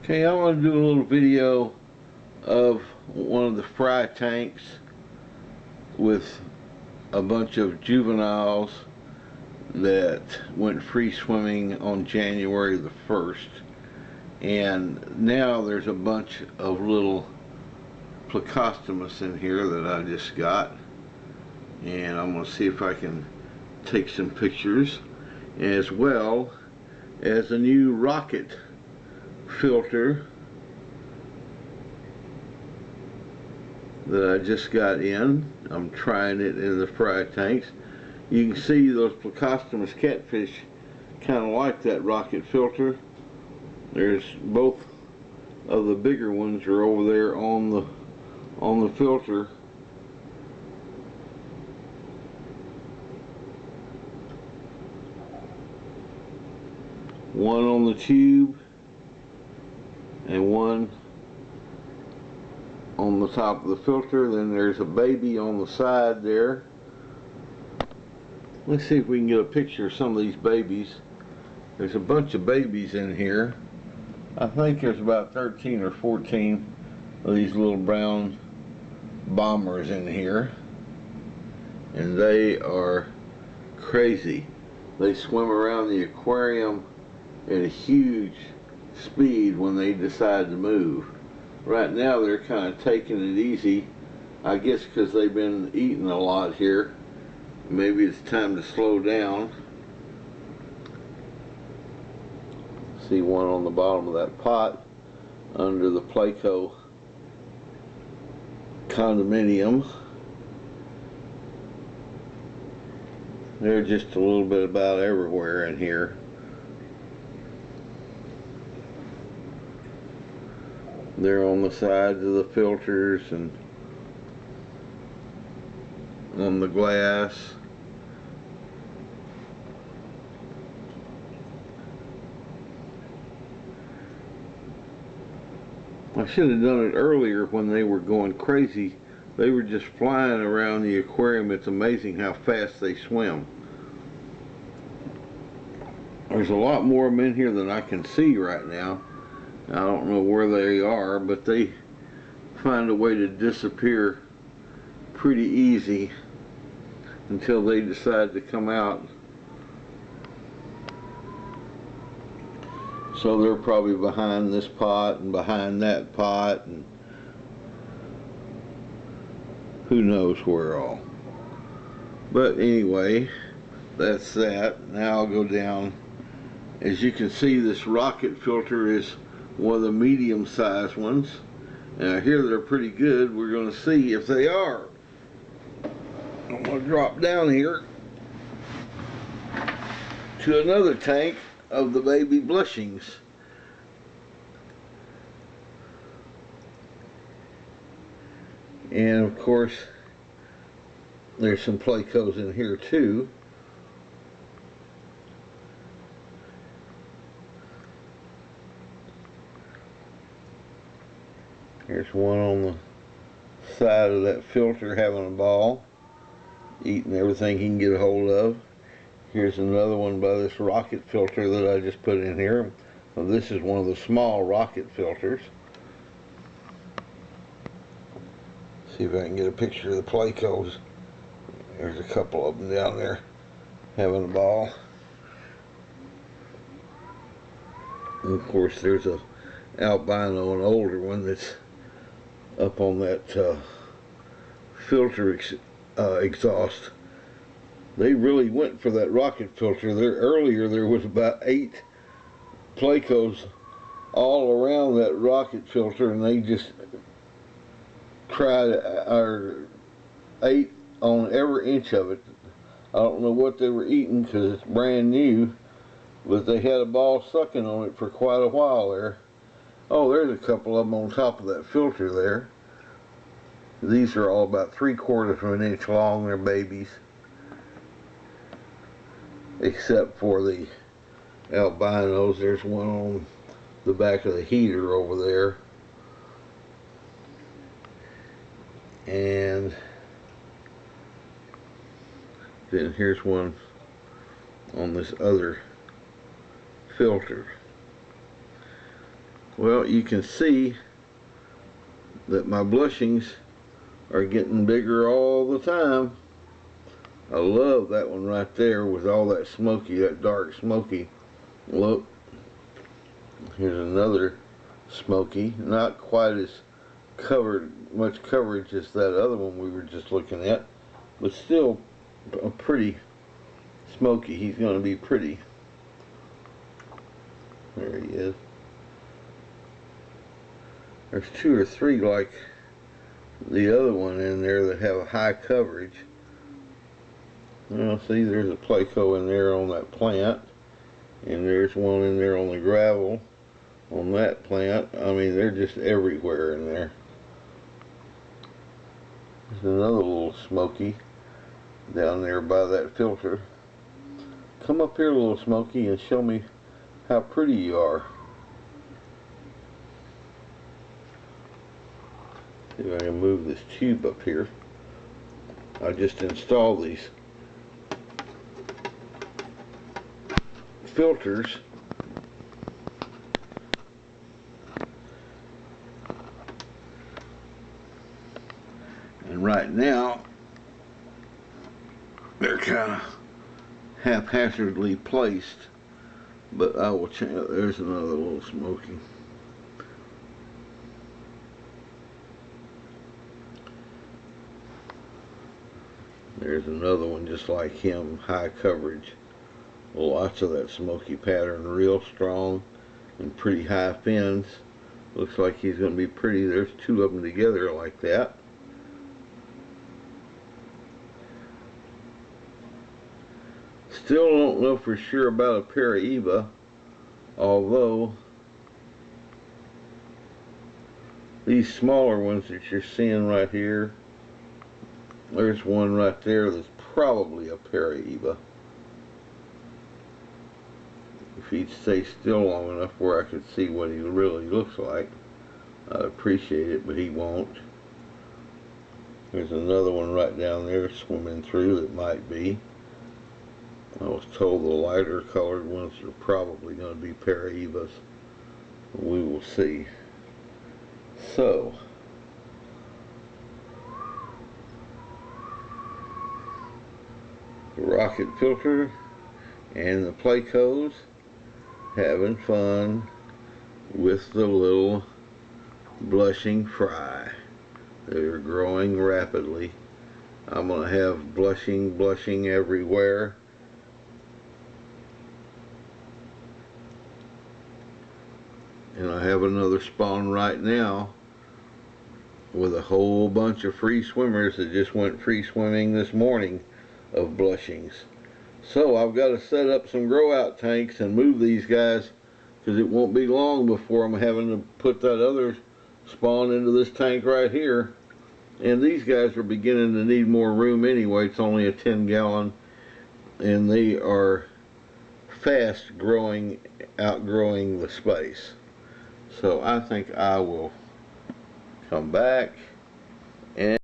Okay, I want to do a little video of one of the fry tanks with a bunch of juveniles that went free swimming on January the 1st, and now there's a bunch of little plecos in here that I just got, and I'm going to see if I can take some pictures, as well as a new rocket filter that I just got in. I'm trying it in the fry tanks. You can see those plecos catfish kind of like that rocket filter. There's both of the bigger ones are over there on the filter. One on the tube and one on the top of the filter. Then there's a baby on the side there. Let's see if we can get a picture of some of these babies. There's a bunch of babies in here. I think there's about 13 or 14 of these little brown bombers in here, and they are crazy. They swim around the aquarium at a huge speed when they decide to move. Right now they're kind of taking it easy, I guess because they've been eating a lot here. Maybe it's time to slow down. See one on the bottom of that pot under the Pleco condominium. They're just a little bit about everywhere in here. They're on the sides of the filters and on the glass. I should have done it earlier when they were going crazy. They were just flying around the aquarium. It's amazing how fast they swim. There's a lot more of them in here than I can see right now. I don't know where they are, but they find a way to disappear pretty easy until they decide to come out. So they're probably behind this pot and behind that pot and who knows where all. But anyway, that's that. Now I'll go down. As you can see, this rocket filter is one of the medium-sized ones, and I hear they're pretty good. We're going to see if they are. I'm going to drop down here to another tank of the baby blushings. And of course there's some plecos in here too. Here's one on the side of that filter having a ball, eating everything he can get a hold of. Here's another one by this rocket filter that I just put in here. Well, this is one of the small rocket filters. See if I can get a picture of the plecos. There's a couple of them down there having a ball. And of course there's a albino, an older one that's up on that filter exhaust. They really went for that rocket filter. Earlier there was about 8 plecos all around that rocket filter, and they just tried or ate on every inch of it. I don't know what they were eating because it's brand new, but they had a ball sucking on it for quite a while there. Oh, there's a couple of them on top of that filter there. These are all about 3/4 of an inch long. They're babies, except for the albinos. There's one on the back of the heater over there, and then here's one on this other filter. Well, you can see that my blushings are getting bigger all the time. I love that one right there with all that smoky, that dark smoky look. Here's another smoky, not quite as much coverage as that other one we were just looking at, but still a pretty smoky. He's going to be pretty. There he is. There's 2 or 3 like the other one in there that have a high coverage. Well, see, there's a pleco in there on that plant, and there's one in there on the gravel on that plant. I mean, they're just everywhere in there. There's another little smoky down there by that filter. Come up here, little smoky, and show me how pretty you are. See if I can move this tube up here. I just installed these filters and right now they're kind of haphazardly placed, but I will change. There's another little smoky. There's another one just like him, high coverage. Lots of that smoky pattern, real strong and pretty high fins. Looks like he's going to be pretty. There's 2 of them together like that. Still don't know for sure about a Paraiba, although these smaller ones that you're seeing right here, there's one right there that's probably a Paraiba. If he'd stay still long enough where I could see what he really looks like, I'd appreciate it, but he won't. There's another one right down there swimming through that might be. I was told the lighter colored ones are probably going to be Paraibas. We will see. So, the rocket filter and the plecos, having fun with the little blushing fry. They're growing rapidly. I'm going to have blushing everywhere. And I have another spawn right now with a whole bunch of free swimmers that just went free swimming this morning of blushings. So I've got to set up some grow out tanks and move these guys, because it won't be long before I'm having to put that other spawn into this tank right here. And these guys are beginning to need more room anyway. It's only a 10-gallon, and they are fast growing, outgrowing the space. So I think I will come back and